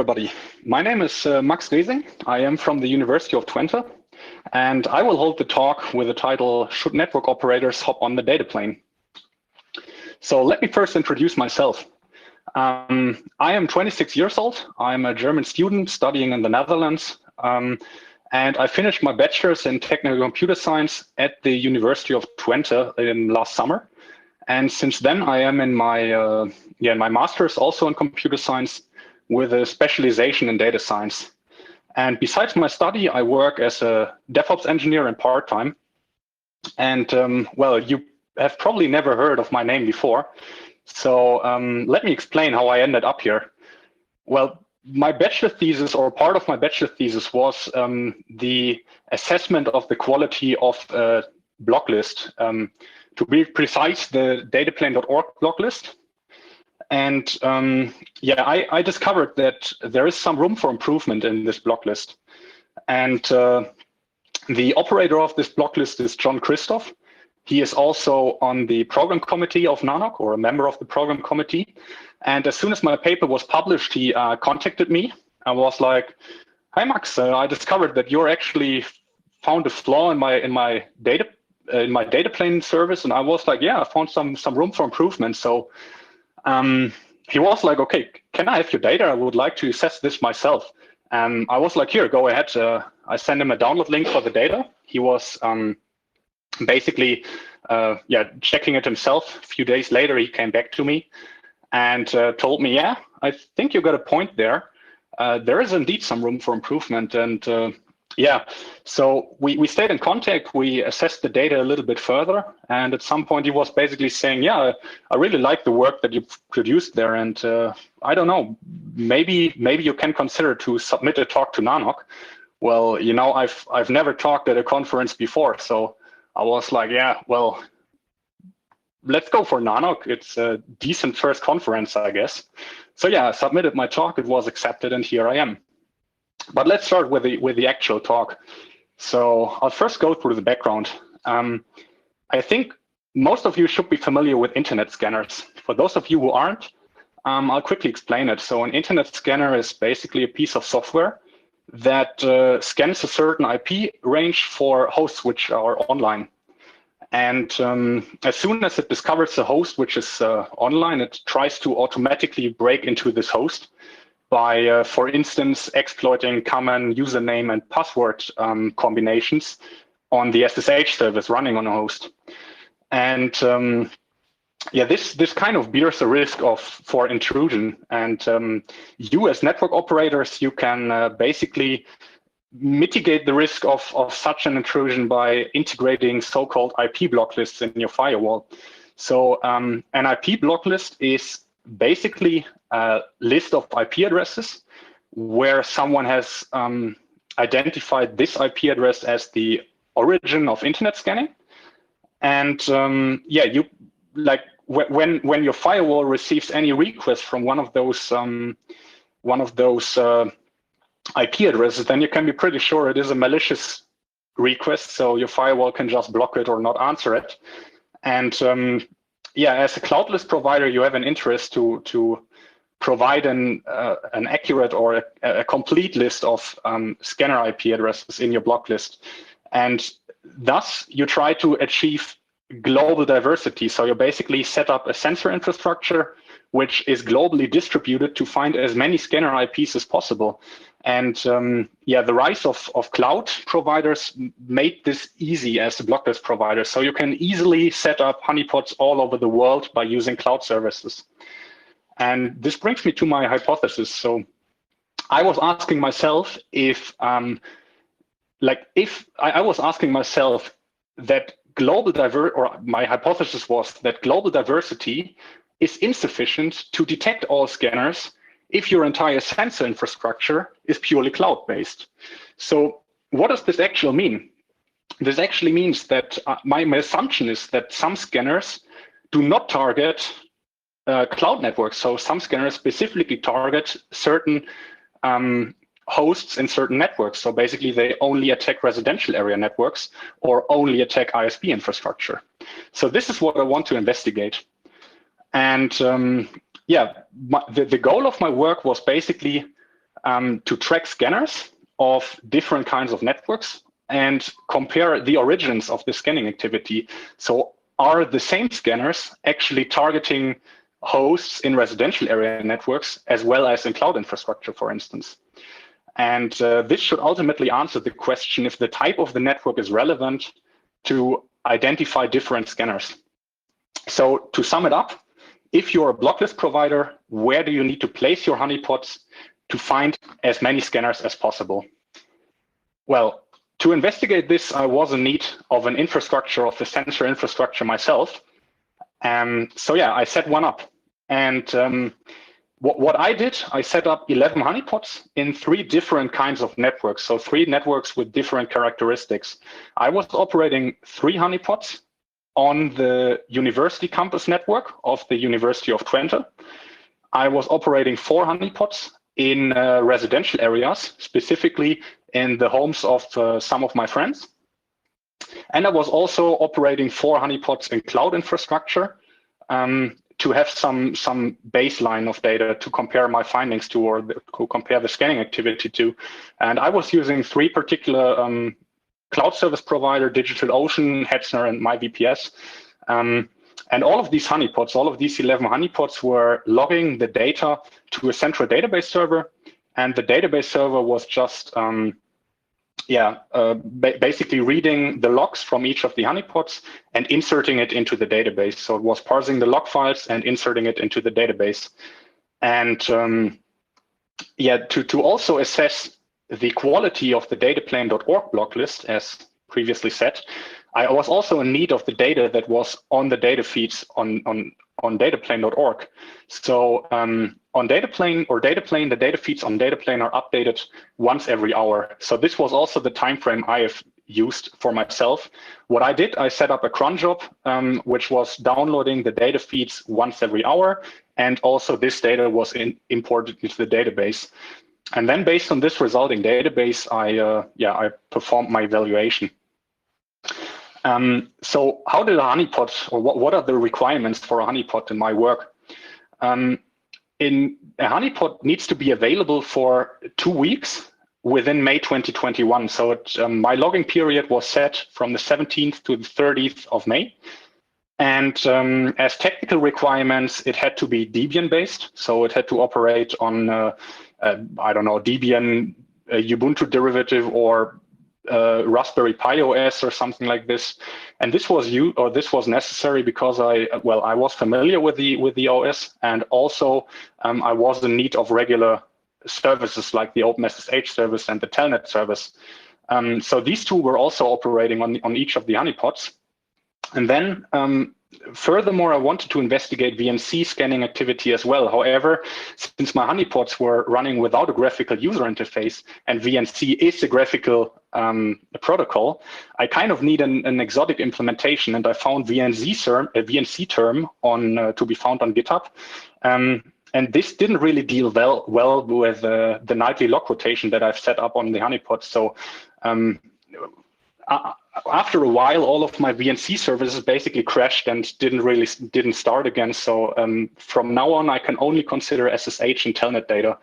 everybody. My name is Max Riesing. I am from the University of Twente, and I will hold the talk with the title, Should Network Operators Hop on the Data Plane? So let me first introduce myself. I am 26 years old. I'm a German student studying in the Netherlands, and I finished my bachelor's in technical computer science at the University of Twente in last summer. And since then, I am in my master's also in computer science with a specialization in data science. And besides my study, I work as a DevOps engineer in part-time. And well, you have probably never heard of my name before. So let me explain how I ended up here. Well, my bachelor thesis, or part of my bachelor thesis, was the assessment of the quality of a block list. To be precise, the dataplane.org block list. And I discovered that there is some room for improvement in this block list. And the operator of this block list is John Christoph. He is also on the program committee of NANOG, or a member of the program committee. And as soon as my paper was published, he contacted me and was like, "Hi Max, I discovered that you're actually found a flaw in my data plane service." And I was like, "Yeah, I found some room for improvement." So he was like, "Okay, can I have your data? I would like to assess this myself." I was like, "Here, go ahead." I sent him a download link for the data. He was basically checking it himself. A few days later, he came back to me and told me, "Yeah, I think you got a point there. There is indeed some room for improvement." And so we stayed in contact. We assessed the data a little bit further. And at some point, he was basically saying, "Yeah, I really like the work that you've produced there. And I don't know, maybe you can consider to submit a talk to NANOG." Well, you know, I've never talked at a conference before. So I was like, "Yeah, well, let's go for NANOG. It's a decent first conference, I guess." So yeah, I submitted my talk. It was accepted, and here I am. But let's start with the actual talk. So I'll first go through the background. I think most of you should be familiar with internet scanners. For those of you who aren't, I'll quickly explain it. So an internet scanner is basically a piece of software that scans a certain IP range for hosts which are online. And as soon as it discovers a host which is online, it tries to automatically break into this host by, for instance, exploiting common username and password combinations on the SSH service running on a host. And this kind of bears a risk for intrusion. And you as network operators, you can basically mitigate the risk of such an intrusion by integrating so-called IP block lists in your firewall. So an IP block list is basically a list of IP addresses where someone has identified this IP address as the origin of internet scanning. And you like when your firewall receives any request from one of those IP addresses, then you can be pretty sure it is a malicious request. So your firewall can just block it or not answer it. And as a cloudless provider, you have an interest to provide an accurate or a complete list of scanner IP addresses in your block list. And thus, you try to achieve global diversity. So you basically set up a sensor infrastructure which is globally distributed to find as many scanner IPs as possible. And the rise of cloud providers made this easy as a blockless provider. So you can easily set up honeypots all over the world by using cloud services. And this brings me to my hypothesis. So I was asking myself that my hypothesis was that global diversity is insufficient to detect all scanners if your entire sensor infrastructure is purely cloud-based. So what does this actually mean? This actually means that my assumption is that some scanners do not target cloud networks. So some scanners specifically target certain hosts in certain networks. So basically, they only attack residential area networks or only attack ISP infrastructure. So this is what I want to investigate. And the goal of my work was basically to track scanners of different kinds of networks and compare the origins of the scanning activity. So are the same scanners actually targeting hosts in residential area networks as well as in cloud infrastructure, for instance? And this should ultimately answer the question if the type of the network is relevant to identify different scanners. So to sum it up, if you're a block list provider, where do you need to place your honeypots to find as many scanners as possible? Well, to investigate this, I was in need of an infrastructure, of the sensor infrastructure myself. So yeah, I set one up. And what I did, I set up 11 honeypots in 3 different kinds of networks. So 3 networks with different characteristics. I was operating 3 honeypots on the university campus network of the University of Twente. I was operating 4 honeypots in residential areas, specifically in the homes of some of my friends. And I was also operating 4 honeypots in cloud infrastructure to have some baseline of data to compare my findings to, or to compare the scanning activity to. And I was using 3 particular cloud service provider, DigitalOcean, Hetzner, and MyVPS. And all of these honeypots, all of these 11 honeypots were logging the data to a central database server. And the database server was just basically reading the logs from each of the honeypots and inserting it into the database. So it was parsing the log files and inserting it into the database. And to also assess the quality of the dataplane.org block list, as previously said, I was also in need of the data that was on the data feeds on dataplane.org. So on Dataplane or Dataplane, the data feeds on Dataplane are updated once every hour. So this was also the time frame I have used for myself. What I did, I set up a cron job, which was downloading the data feeds once every hour. And also this data was imported into the database. And then based on this resulting database, I performed my evaluation. So how did a honeypot, or what are the requirements for a honeypot in my work? A honeypot needs to be available for 2 weeks within May 2021. So my logging period was set from the 17th to the 30th of May. And as technical requirements, it had to be Debian-based. So it had to operate on, Debian, Ubuntu derivative, or Raspberry Pi OS or something like this. And this was necessary because I was familiar with the OS, and also I was in need of regular services like the OpenSSH service and the Telnet service. So these 2 were also operating on each of the honeypots. And then furthermore, I wanted to investigate VNC scanning activity as well. However, since my honeypots were running without a graphical user interface, and VNC is a graphical protocol, I kind of need an exotic implementation, and I found VNC term to be found on GitHub. And this didn't really deal well with the nightly log rotation that I've set up on the honeypot. So after a while, all of my VNC services basically crashed and didn't start again. So from now on, I can only consider SSH and Telnet data.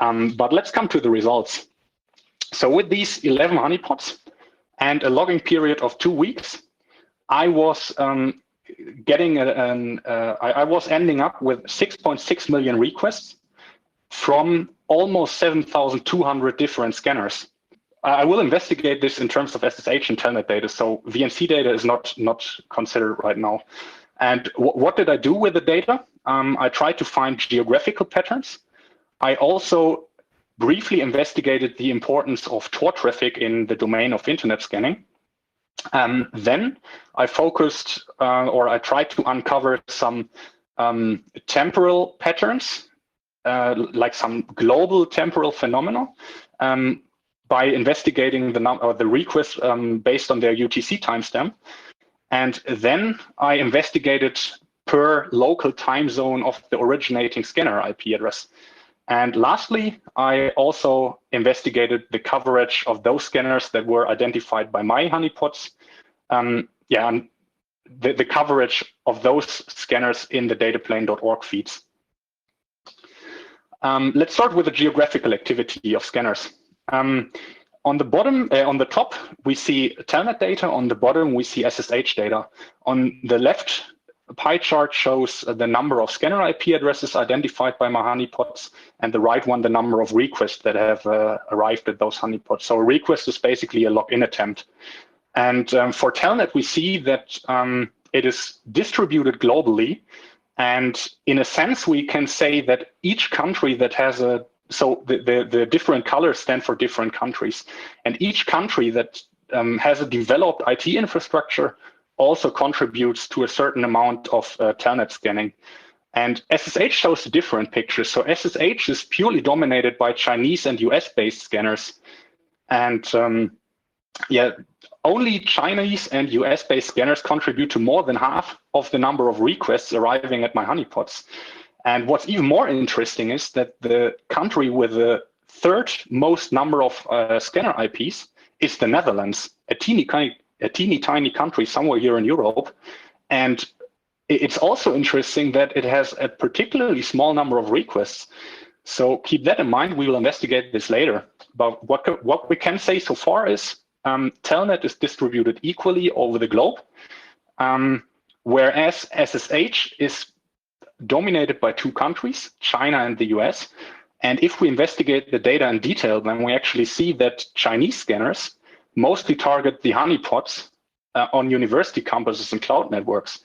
But let's come to the results. So with these 11 honeypots and a logging period of 2 weeks, I was I was ending up with 6.6 million requests from almost 7,200 different scanners. I will investigate this in terms of SSH and Telnet data. So VNC data is not considered right now. And what did I do with the data? I tried to find geographical patterns. I also briefly investigated the importance of Tor traffic in the domain of internet scanning. Then I focused, or I tried to uncover some temporal patterns, like some global temporal phenomena, by investigating the requests based on their UTC timestamp. And then I investigated per local time zone of the originating scanner IP address. And lastly, I also investigated the coverage of those scanners that were identified by my honeypots. And the coverage of those scanners in the dataplane.org feeds. Let's start with the geographical activity of scanners. On the top, we see telnet data. On the bottom, we see SSH data. On the left, pie chart shows the number of scanner IP addresses identified by my honeypots, and the right one, the number of requests that have arrived at those honeypots. So a request is basically a login attempt. And for telnet, we see that it is distributed globally. And in a sense, we can say that each country that has the different colors stand for different countries. And each country that has a developed IT infrastructure also contributes to a certain amount of telnet scanning. And SSH shows a different picture. So SSH is purely dominated by Chinese and US-based scanners. And only Chinese and US-based scanners contribute to more than half of the number of requests arriving at my honeypots. And what's even more interesting is that the country with the third most number of scanner IPs is the Netherlands, a teeny tiny country somewhere here in Europe. And it's also interesting that it has a particularly small number of requests. So keep that in mind. We will investigate this later. But what we can say so far is telnet is distributed equally over the globe, whereas SSH is dominated by two countries, China and the US. And if we investigate the data in detail, then we actually see that Chinese scanners mostly target the honeypots on university campuses and cloud networks.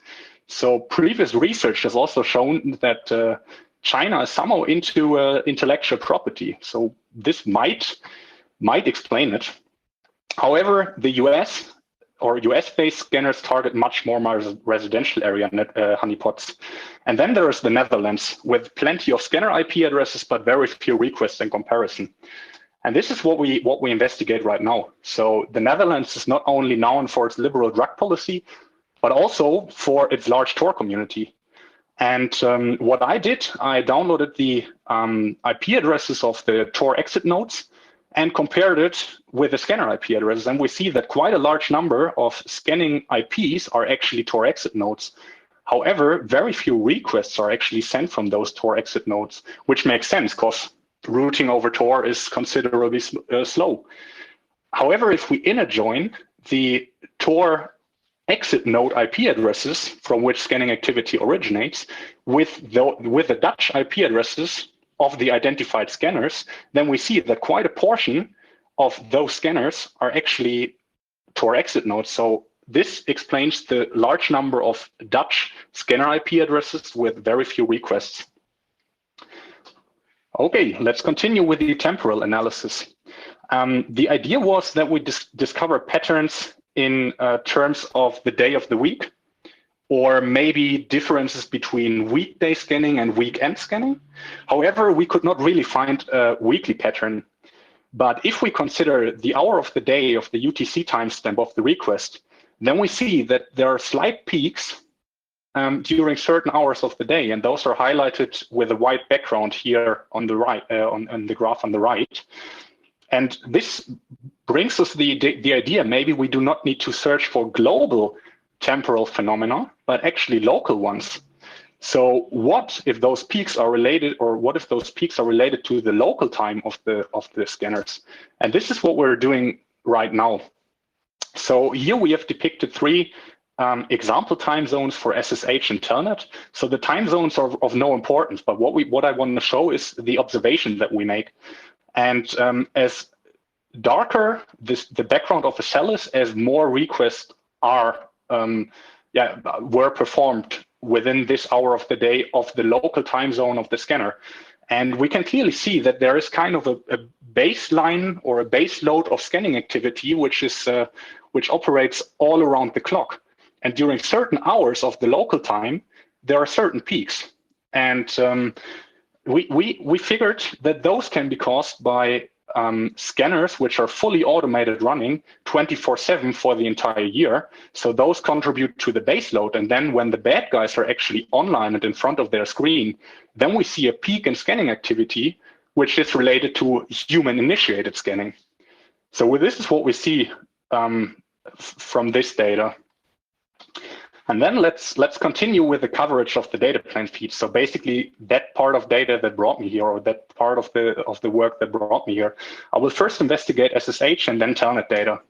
So previous research has also shown that China is somehow into intellectual property. So this might explain it. However, the US or US-based scanners target much more residential area honeypots. And then there is the Netherlands with plenty of scanner IP addresses, but very few requests in comparison. And this is what we investigate right now. So the Netherlands is not only known for its liberal drug policy, but also for its large Tor community. And what I did, I downloaded the IP addresses of the Tor exit nodes and compared it with the scanner IP addresses. And we see that quite a large number of scanning IPs are actually Tor exit nodes. However, very few requests are actually sent from those Tor exit nodes, which makes sense because routing over Tor is considerably slow. However, if we inner join the Tor exit node IP addresses from which scanning activity originates with the Dutch IP addresses of the identified scanners, then we see that quite a portion of those scanners are actually Tor exit nodes. So this explains the large number of Dutch scanner IP addresses with very few requests. Okay, let's continue with the temporal analysis. The idea was that we discover patterns in terms of the day of the week, or maybe differences between weekday scanning and weekend scanning. However, we could not really find a weekly pattern. But if we consider the hour of the day of the UTC timestamp of the request, then we see that there are slight peaks during certain hours of the day, and those are highlighted with a white background here on the right, on the graph on the right. And this brings us the idea maybe we do not need to search for global temporal phenomena, but actually local ones. So what if those peaks are related, or what if those peaks are related to the local time of the scanners? And this is what we're doing right now. So here we have depicted three example time zones for SSH and Telnet. So the time zones are of no importance, but what I want to show is the observation that we make. And as darker the background of a cell is, as more requests were performed within this hour of the day of the local time zone of the scanner. And we can clearly see that there is kind of a baseline or a base load of scanning activity, which operates all around the clock. And during certain hours of the local time, there are certain peaks. And we figured that those can be caused by scanners which are fully automated, running 24/7 for the entire year. So those contribute to the base load. And then when the bad guys are actually online and in front of their screen, then we see a peak in scanning activity, which is related to human-initiated scanning. So this is what we see from this data. And then let's continue with the coverage of the data plane feed. So basically that part of data that brought me here, or that part of the work that brought me here, I will first investigate SSH and then telnet data.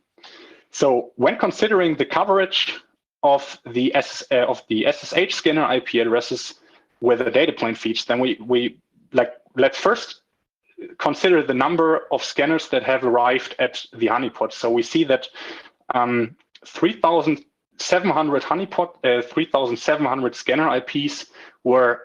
So when considering the coverage of the SSH scanner IP addresses with the data plane feeds, then let's first consider the number of scanners that have arrived at the honeypot. So we see that 3,700 honeypot, 3,700 scanner IPs were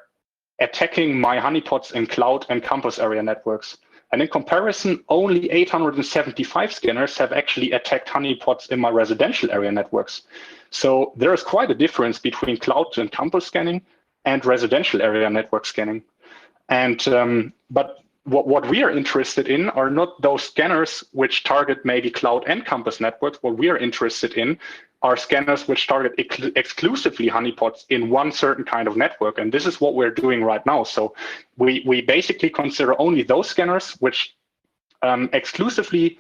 attacking my honeypots in cloud and campus area networks. And in comparison, only 875 scanners have actually attacked honeypots in my residential area networks. So there is quite a difference between cloud and campus scanning and residential area network scanning. And but what we are interested in are not those scanners which target maybe cloud and campus networks. What we are interested in are scanners which target exclusively honeypots in one certain kind of network. And this is what we're doing right now. So we basically consider only those scanners which exclusively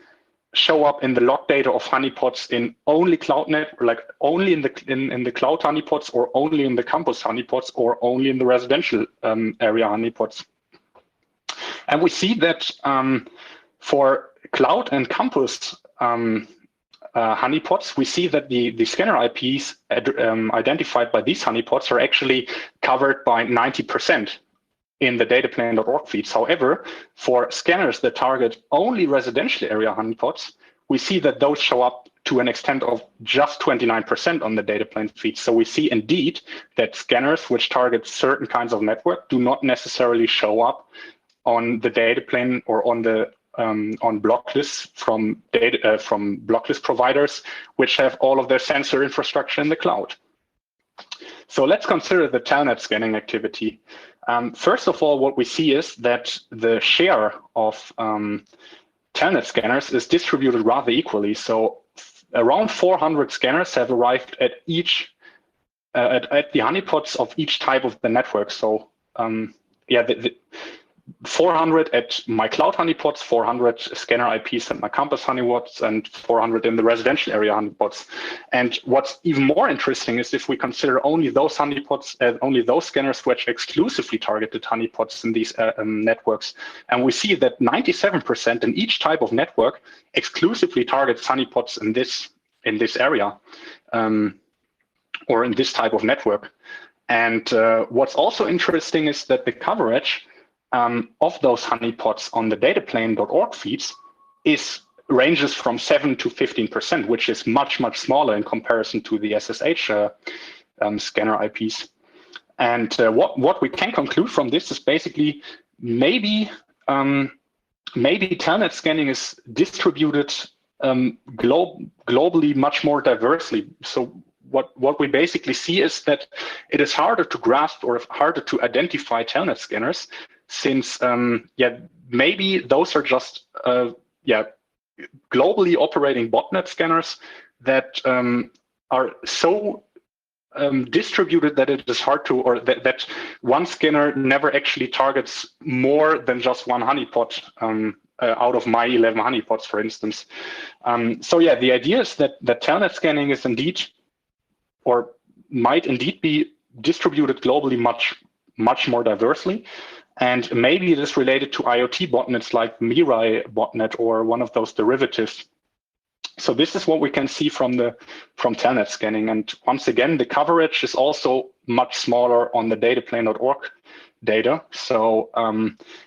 show up in the log data of honeypots in only cloud net, like only in the cloud honeypots, or only in the campus honeypots, or only in the residential area honeypots. And we see that for cloud and campus honeypots, we see that the scanner IPs identified by these honeypots are actually covered by 90% in the dataplane.org feeds. However, for scanners that target only residential area honeypots, we see that those show up to an extent of just 29% on the dataplane feeds. So we see indeed that scanners which target certain kinds of network do not necessarily show up on the data plane or on the on block lists from block list providers, which have all of their sensor infrastructure in the cloud. So let's consider the telnet scanning activity. First of all, what we see is that the share of telnet scanners is distributed rather equally. So around 400 scanners have arrived at each at the honeypots of each type of the network. So yeah, 400 at my cloud honeypots, 400 scanner IPs at my campus honeypots, and 400 in the residential area honeypots. And what's even more interesting is if we consider only those honeypots, only those scanners which exclusively targeted honeypots in these networks. And we see that 97% in each type of network exclusively targets honeypots in this area or in this type of network. And what's also interesting is that the coverage of those honeypots on the dataplane.org feeds ranges from 7 to 15%, which is much, much smaller in comparison to the SSH scanner IPs. And what we can conclude from this is basically maybe telnet scanning is distributed globally much more diversely. So what we basically see is that it is harder to grasp or harder to identify telnet scanners, since maybe those are just globally operating botnet scanners that are so distributed that it is hard to, or that one scanner never actually targets more than just one honeypot out of my 11 honeypots, for instance. So yeah, the idea is that telnet scanning is indeed, or might indeed be distributed globally much more diversely. And maybe it is related to IoT botnets like Mirai botnet or one of those derivatives. So this is what we can see from telnet scanning. And once again, the coverage is also much smaller on the dataplane.org data. So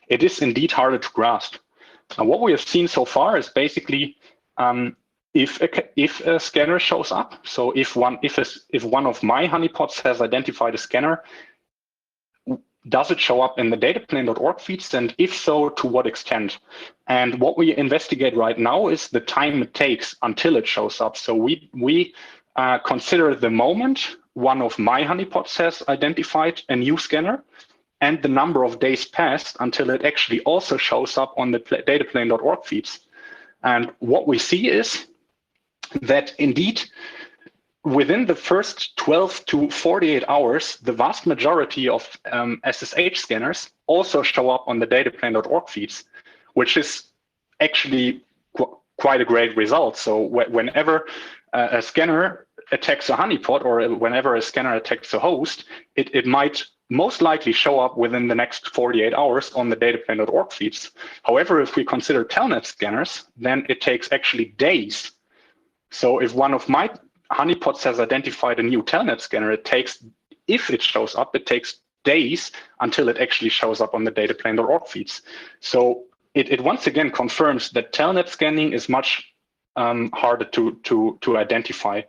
it is indeed harder to grasp. And what we have seen so far is basically if a scanner shows up. So if one of my honeypots has identified a scanner, does it show up in the dataplane.org feeds? And if so, to what extent? And what we investigate right now is the time it takes until it shows up. So we consider the moment one of my honeypots has identified a new scanner and the number of days passed until it actually also shows up on the dataplane.org feeds. And what we see is that indeed, within the first 12 to 48 hours, the vast majority of SSH scanners also show up on the dataplane.org feeds, which is actually quite a great result. So whenever a scanner attacks a honeypot, or whenever a scanner attacks a host, it might most likely show up within the next 48 hours on the dataplane.org feeds. However, if we consider telnet scanners, then it takes actually days. So if one of my honeypots has identified a new telnet scanner, if it shows up, it takes days until it actually shows up on the dataplane.org feeds. So it once again confirms that telnet scanning is much harder to identify.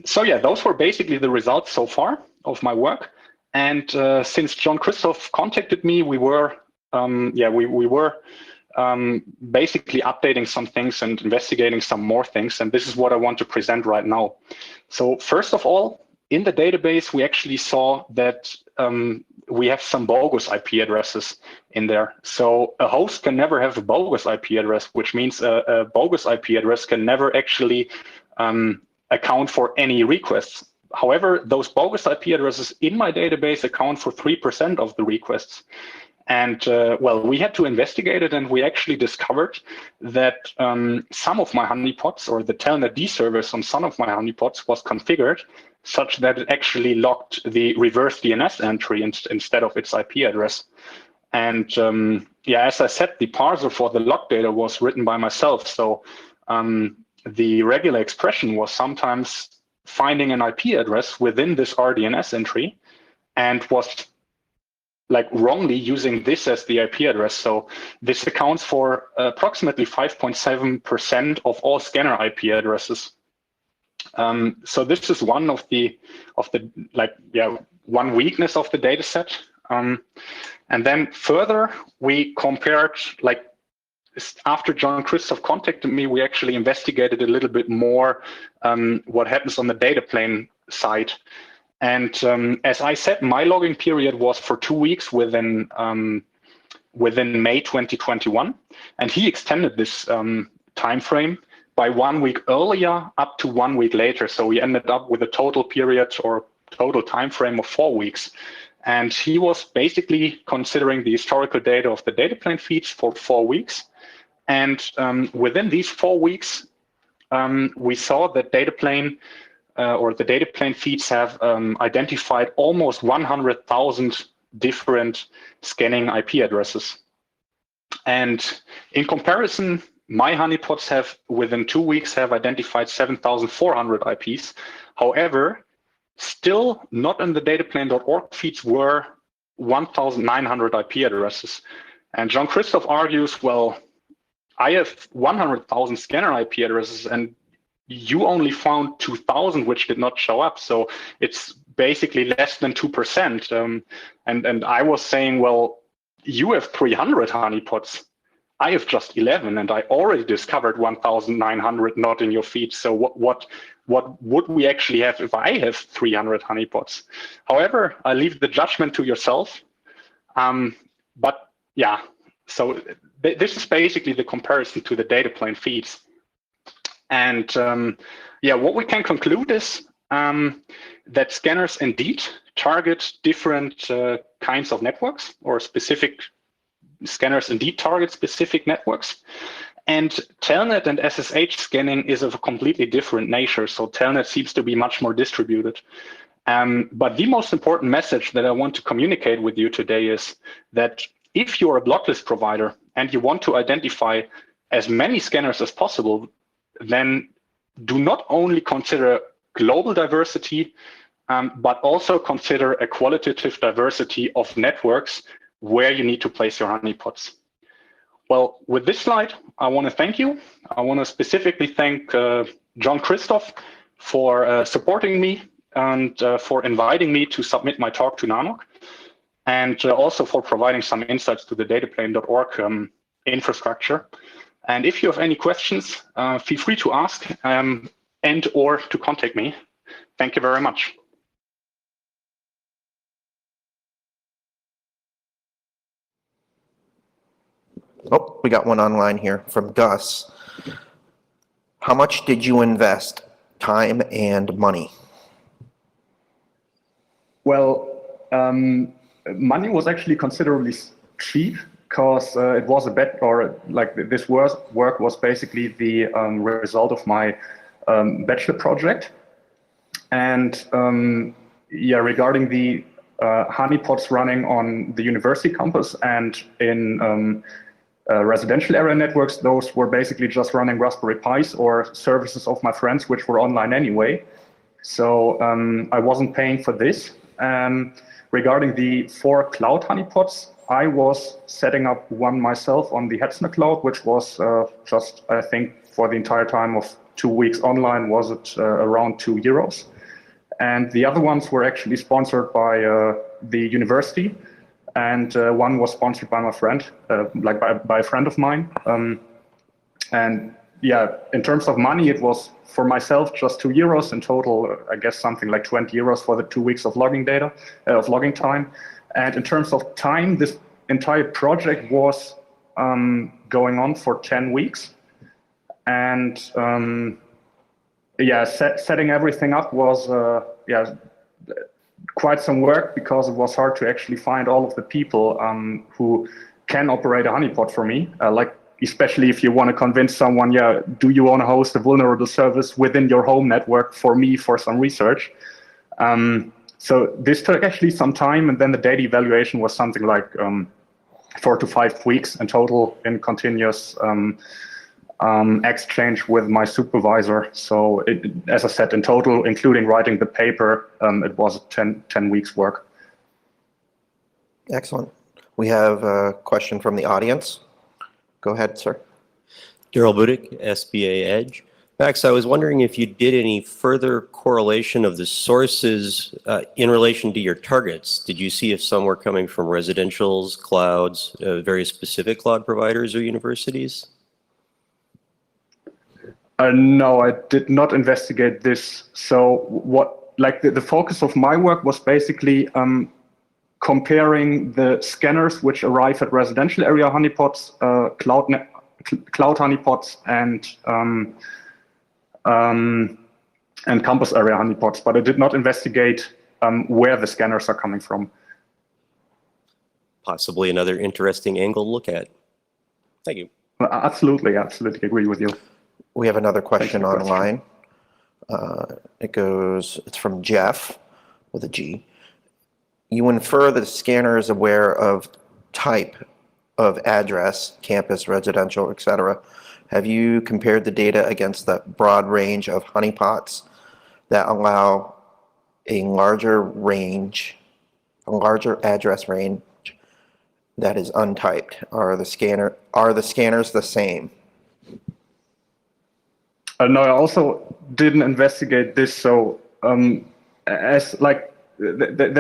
So yeah, those were basically the results so far of my work. And since John Christoph contacted me, we were basically updating some things and investigating some more things. And this is what I want to present right now. So first of all, in the database, we actually saw that we have some bogus IP addresses in there. So a host can never have a bogus IP address, which means a bogus IP address can never actually account for any requests. However, those bogus IP addresses in my database account for 3% of the requests. And well, we had to investigate it, and we actually discovered that some of my honeypots, or the telnet D service on some of my honeypots, was configured such that it actually locked the reverse DNS entry instead of its IP address. And yeah, as I said, the parser for the log data was written by myself. So the regular expression was sometimes finding an IP address within this RDNS entry and was like wrongly using this as the IP address. So this accounts for approximately 5.7% of all scanner IP addresses. So this is one of the one weakness of the data set. And then further, we compared, like, after John Christoph contacted me, we actually investigated a little bit more what happens on the data plane side. And as I said, my logging period was for 2 weeks within May 2021, and he extended this time frame by 1 week earlier up to 1 week later. So we ended up with a total period or total time frame of 4 weeks. And he was basically considering the historical data of the data plane feeds for 4 weeks. And within these 4 weeks, we saw that data plane or the data plane feeds have identified almost 100,000 different scanning IP addresses. And in comparison, my honeypots have, within 2 weeks, have identified 7,400 IPs. However, still not in the dataplane.org feeds were 1,900 IP addresses. And John Christoph argues, well, I have 100,000 scanner IP addresses, and you only found 2,000 which did not show up. So it's basically less than 2%. And I was saying, well, you have 300 honeypots. I have just 11, and I already discovered 1,900 not in your feed. So what would we actually have if I have 300 honeypots? However, I leave the judgment to yourself. But yeah, so this is basically the comparison to the data plane feeds. And yeah, what we can conclude is that scanners indeed target different kinds of networks, or specific scanners indeed target specific networks. And telnet and SSH scanning is of a completely different nature. So telnet seems to be much more distributed. But the most important message that I want to communicate with you today is that if you're a blocklist provider and you want to identify as many scanners as possible, then do not only consider global diversity, but also consider a qualitative diversity of networks where you need to place your honeypots. Well, with this slide, I want to thank you. I want to specifically thank John Christoph for supporting me and for inviting me to submit my talk to NANOG, and also for providing some insights to the dataplane.org infrastructure. And if you have any questions, feel free to ask and or to contact me. Thank you very much. Oh, we got one online here from Gus. How much did you invest, time and money? Well, money was actually considerably cheap, because it was a bet, or like this work was basically the result of my bachelor project. And yeah, regarding the honeypots running on the university campus and in residential area networks, those were basically just running Raspberry Pis or services of my friends, which were online anyway. So I wasn't paying for this. Regarding the 4 cloud honeypots, I was setting up one myself on the Hetzner cloud, which was just, I think, for the entire time of 2 weeks online, was it around €2. And the other ones were actually sponsored by the university. And one was sponsored by my friend, like by a friend of mine. And yeah, in terms of money, it was for myself just €2 in total. I guess something like €20 for the 2 weeks of logging data, of logging time. And in terms of time, this entire project was going on for 10 weeks. And yeah, setting everything up was yeah, quite some work, because it was hard to actually find all of the people who can operate a honeypot for me. Like, especially if you want to convince someone, yeah, do you want to host a vulnerable service within your home network for me for some research? So this took actually some time, and then the data evaluation was something like 4 to 5 weeks in total in continuous exchange with my supervisor. So as I said, in total, including writing the paper, it was 10 weeks work. Excellent. We have a question from the audience. Go ahead, sir. Daryl Budick, SBA Edge. Max, I was wondering if you did any further correlation of the sources in relation to your targets. Did you see if some were coming from residentials, clouds, various specific cloud providers or universities? No, I did not investigate this. So what, like the focus of my work was basically comparing the scanners which arrive at residential area honeypots, cloud honeypots, and campus area honeypots, but I did not investigate where the scanners are coming from. Possibly another interesting angle to look at. Thank you. Absolutely agree with you. We have another question online. It's from Jeff with a G. You infer the scanner is aware of type of address, campus, residential, etc. Have you compared the data against the broad range of honeypots that allow a larger address range that is untyped? Are the scanners the same? No, I also didn't investigate this. So there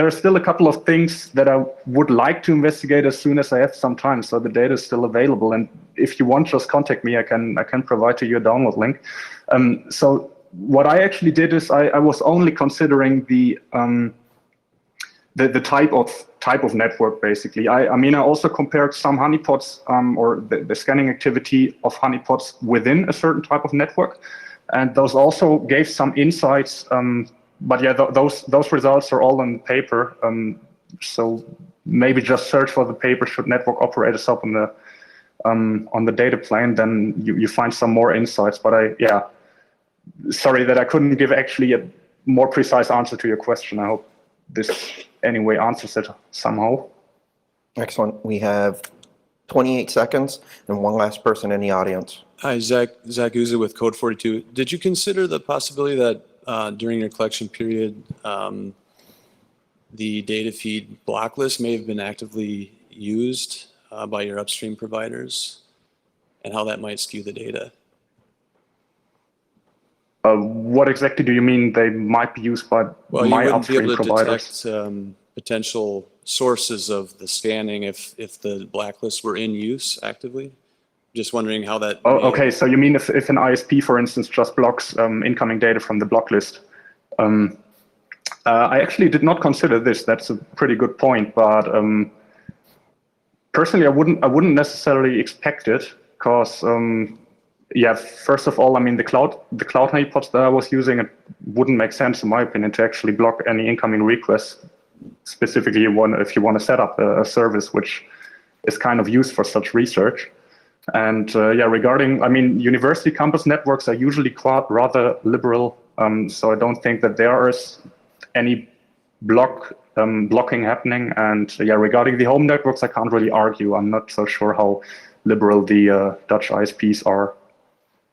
are still a couple of things that I would like to investigate as soon as I have some time. So the data is still available, and if you want, just contact me. I can provide to you a download link. So what I actually did is I was only considering the type of network, basically. I mean, I also compared some honeypots or the scanning activity of honeypots within a certain type of network, and those also gave some insights. But yeah, those results are all on paper. So maybe just search for the paper "Should network operators help on the data plane?" Then you find some more insights. But sorry that I couldn't give actually a more precise answer to your question. I hope this anyway answers it somehow. Excellent. We have 28 seconds and one last person in the audience. Hi, Zach Uza with Code 42. Did you consider the possibility that during your collection period, the data feed blacklist may have been actively used by your upstream providers, and how that might skew the data? What exactly do you mean they might be used by my upstream providers? Well, you wouldn't be able to detect potential sources of the scanning if the blacklists were in use actively. Just wondering how that... Oh, okay, so you mean if an ISP, for instance, just blocks incoming data from the block list? I actually did not consider this. That's a pretty good point, but personally, I wouldn't necessarily expect it, because yeah, first of all, I mean, the cloud honeypots that I was using, it wouldn't make sense, in my opinion, to actually block any incoming requests. Specifically, if you want to set up a service which is kind of used for such research. And yeah, regarding, I mean, university campus networks are usually quite rather liberal, so I don't think that there is any blocking happening. And yeah, regarding the home networks, I can't really argue. I'm not so sure how liberal the Dutch ISPs are.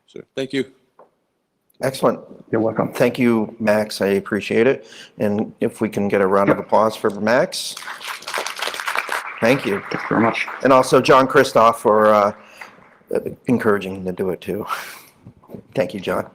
Sure. Thank you. Excellent. You're welcome. Thank you, Max. I appreciate it. And if we can get a round of applause for Max. Thank you. Thank you very much. And also John Kristoff for encouraging him to do it too. Thank you, John.